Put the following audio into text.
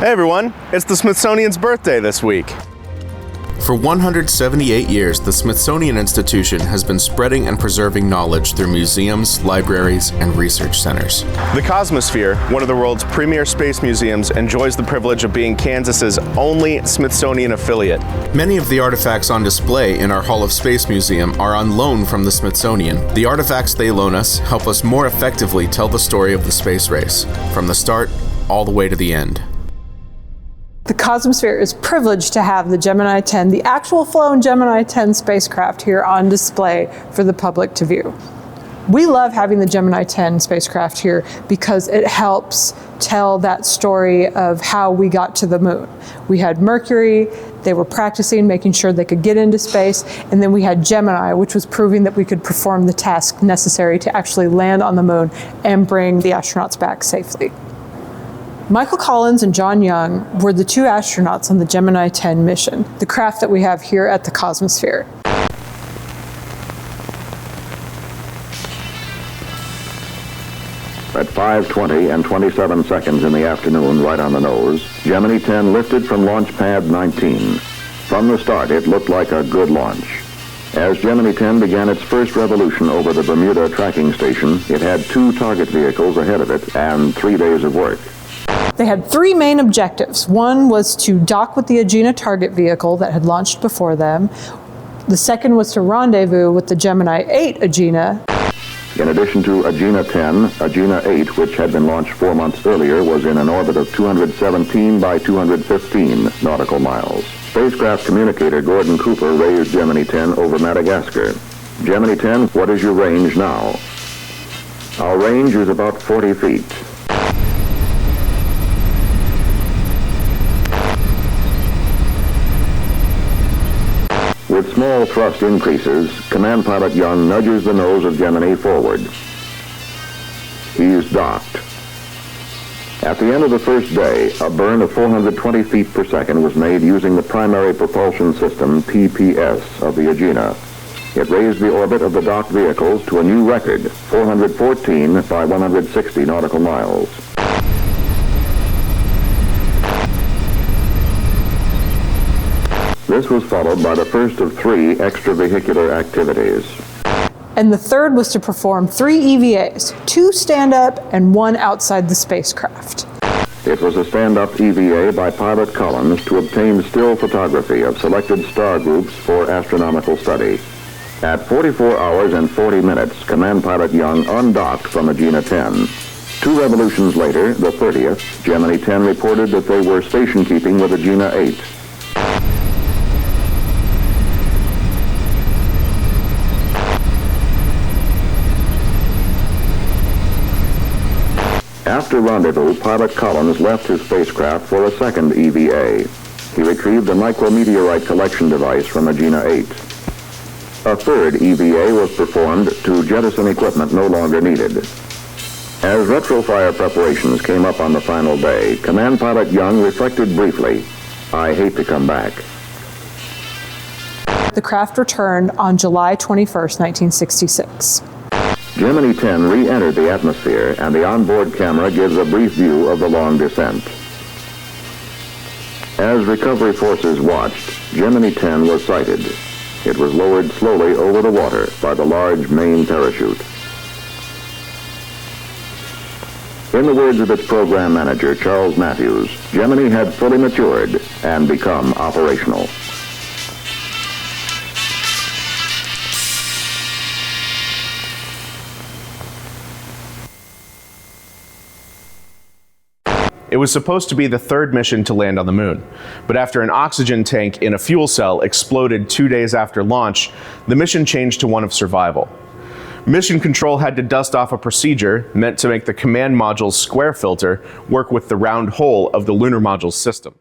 Hey everyone, it's the Smithsonian's birthday this week. For 178 years, the Smithsonian Institution has been spreading and preserving knowledge through museums, libraries, and research centers. The Cosmosphere, one of the world's premier space museums, enjoys the privilege of being Kansas's only Smithsonian affiliate. Many of the artifacts on display in our Hall of Space Museum are on loan from the Smithsonian. The artifacts they loan us help us more effectively tell the story of the space race, from the start all the way to the end. The Cosmosphere is privileged to have the Gemini 10, the actual flown Gemini 10 spacecraft, here on display for the public to view. We love having the Gemini 10 spacecraft here because it helps tell that story of how we got to the moon. We had Mercury, they were practicing, making sure they could get into space, and then we had Gemini, which was proving that we could perform the task necessary to actually land on the moon and bring the astronauts back safely. Michael Collins and John Young were the two astronauts on the Gemini 10 mission, the craft that we have here at the Cosmosphere. At 5:20 and 27 seconds in the afternoon, right on the nose, Gemini 10 lifted from launch pad 19. From the start, it looked like a good launch. As Gemini 10 began its first revolution over the Bermuda tracking station, it had 2 target vehicles ahead of it and 3 days of work. They had 3 main objectives. One was to dock with the Agena Target Vehicle that had launched before them. The second was to rendezvous with the Gemini 8 Agena. In addition to Agena 10, Agena 8, which had been launched 4 months earlier, was in an orbit of 217 by 215 nautical miles. Spacecraft communicator Gordon Cooper raised Gemini 10 over Madagascar. Gemini 10, what is your range now? Our range is about 40 feet. With small thrust increases, Command Pilot Young nudges the nose of Gemini forward. He's docked. At the end of the first day, a burn of 420 feet per second was made using the primary propulsion system, PPS, of the Agena. It raised the orbit of the docked vehicles to a new record, 414 by 160 nautical miles. This was followed by the first of 3 extravehicular activities. And the third was to perform 3 EVAs, 2 stand-up and 1 outside the spacecraft. It was a stand-up EVA by Pilot Collins to obtain still photography of selected star groups for astronomical study. At 44 hours and 40 minutes, Command Pilot Young undocked from Agena 10. 2 revolutions later, the 30th, Gemini 10 reported that they were station keeping with Agena 8. After rendezvous, Pilot Collins left his spacecraft for a second EVA. He retrieved a micrometeorite collection device from Agena 8. A third EVA was performed to jettison equipment no longer needed. As retrofire preparations came up on the final day, Command Pilot Young reflected briefly, "I hate to come back." The craft returned on July 21st, 1966. Gemini 10 re-entered the atmosphere, and the onboard camera gives a brief view of the long descent. As recovery forces watched, Gemini 10 was sighted. It was lowered slowly over the water by the large main parachute. In the words of its program manager, Charles Matthews, Gemini had fully matured and become operational. It was supposed to be the 3rd mission to land on the moon, but after an oxygen tank in a fuel cell exploded 2 days after launch, the mission changed to one of survival. Mission Control had to dust off a procedure meant to make the command module's square filter work with the round hole of the lunar module's system.